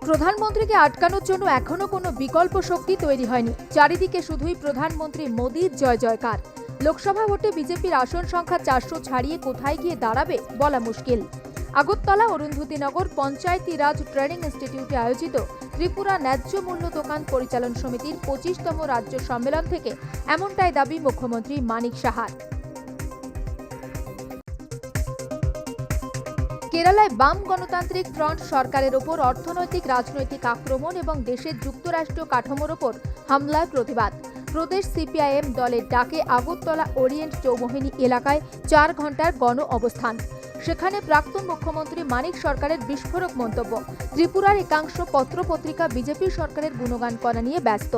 প্রধানমন্ত্রীকে আটকানোর জন্য এখনো কোনো বিকল্প শক্তি তৈরি হয়নি। চারিদিকে শুধুই প্রধানমন্ত্রী মোদির জয় জয়কার। লোকসভা ভোটে বিজেপির আসন সংখ্যা 400 ছাড়িয়ে কোথায় গিয়ে দাঁড়াবে বলা মুশকিল। আগরতলা অরুন্ধতিনগর পঞ্চায়েতি রাজ ট্রেনিং ইনস্টিটিউটে আয়োজিত ত্রিপুরা ন্যায্য মূল্য দোকান পরিচালন সমিতির 25তম রাজ্য সম্মেলন থেকে এমনটাই দাবি মুখ্যমন্ত্রী মানিক সাহার। কেরালায় বাম গণতান্ত্রিক ফ্রন্ট সরকারের ওপর অর্থনৈতিক রাজনৈতিক আক্রমণ এবং দেশের যুক্তরাষ্ট্রীয় কাঠামোর ওপর হামলার প্রতিবাদ। প্রদেশ সিপিআইএম দলের ডাকে আগরতলা ওরিয়েন্ট চৌমোহিনী এলাকায় 4 ঘণ্টার গণ অবস্থান। সেখানে প্রাক্তন মুখ্যমন্ত্রী মানিক সরকারের বিস্ফোরক মন্তব্য। ত্রিপুরার একাংশ পত্রপত্রিকা বিজেপি সরকারের গুণগান করা নিয়ে ব্যস্ত।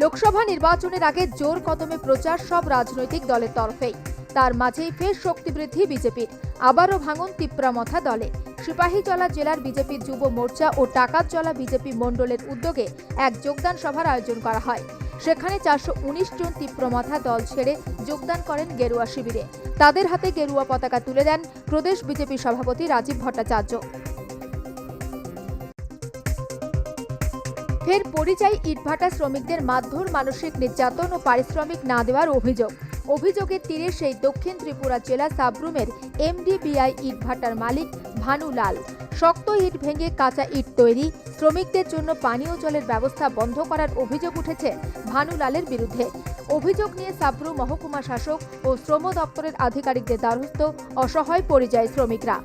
লোকসভা নির্বাচনের আগে জোর কদমে প্রচার সব রাজনৈতিক দলের তরফেই। তার মাঝেই ফের শক্তি বৃদ্ধি বিজেপির। আবারও ভাঙন তিপ্রামথা দলে। সিপাহীজলা জেলার বিজেপির যুব মোর্চা ও টাকারজলা বিজেপি মণ্ডলের উদ্যোগে এক যোগদান সভার আয়োজন করা হয়। সেখানে 419 জন তিপ্রমাথা দল ছেড়ে যোগদান করেন গেরুয়া শিবিরে। তাদের হাতে গেরুয়া পতাকা তুলে দেন প্রদেশ বিজেপি সভাপতি রাজীব ভট্টাচার্য। ফের পরিযায়ী ইটভাটা শ্রমিকদের মারধর, মানসিক নির্যাতন ও পারিশ্রমিক না দেওয়ার অভিযোগ। অভিযোগের তীরে সেই দক্ষিণ ত্রিপুরা জেলা সাবরুমের এমডিবিআই ইটভাটার মালিক ভানু লাল। শক্ত ইট ভেঙে কাঁচা ইট তৈরি, শ্রমিকদের জন্য পানীয় জলের ব্যবস্থা বন্ধ করার অভিযোগ উঠেছে ভানু লালের বিরুদ্ধে। অভিযোগ নিয়ে সাবরুম মহকুমা শাসক ও শ্রম দপ্তরের আধিকারিকদের দ্বারস্থ অসহায় পরিযায়ী শ্রমিকরা।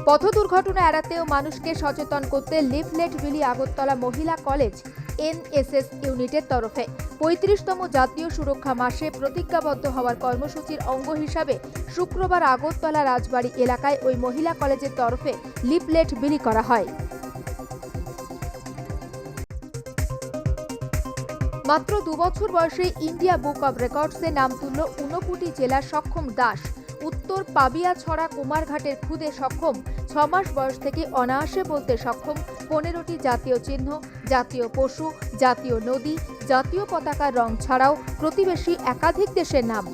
পথ দুর্ঘটনা এড়াতে ও মানুষকে সচেতন করতে লিফলেট বিলি আগরতলা মহিলা কলেজ এনএসএস ইউনিটের তরফে 35তম জাতীয় সুরক্ষা মাসে প্রতিজ্ঞাবদ্ধ হওয়ার কর্মসূচির অঙ্গ হিসাবে শুক্রবার আগরতলা রাজবাড়ী এলাকায় ওই মহিলা কলেজের তরফে লিফলেট বিলি করা হয়। মাত্র 2 বছর বয়সে ইন্ডিয়া বুক অব রেকর্ডসে নাম তুলল ঊনকোটি জেলার সক্ষম দাস। উত্তর পাবিয়াছড়া কুমারঘাটের খুদে সক্ষম। 6 মাস বয়স থেকে অনায়াসে বলতে সক্ষম। 15টি জাতীয় চিহ্ন, জাতীয় পশু, জাতীয় নদী, জাতীয় পতাকার রং ছাড়াও প্রতিবেশী একাধিক দেশের নাম।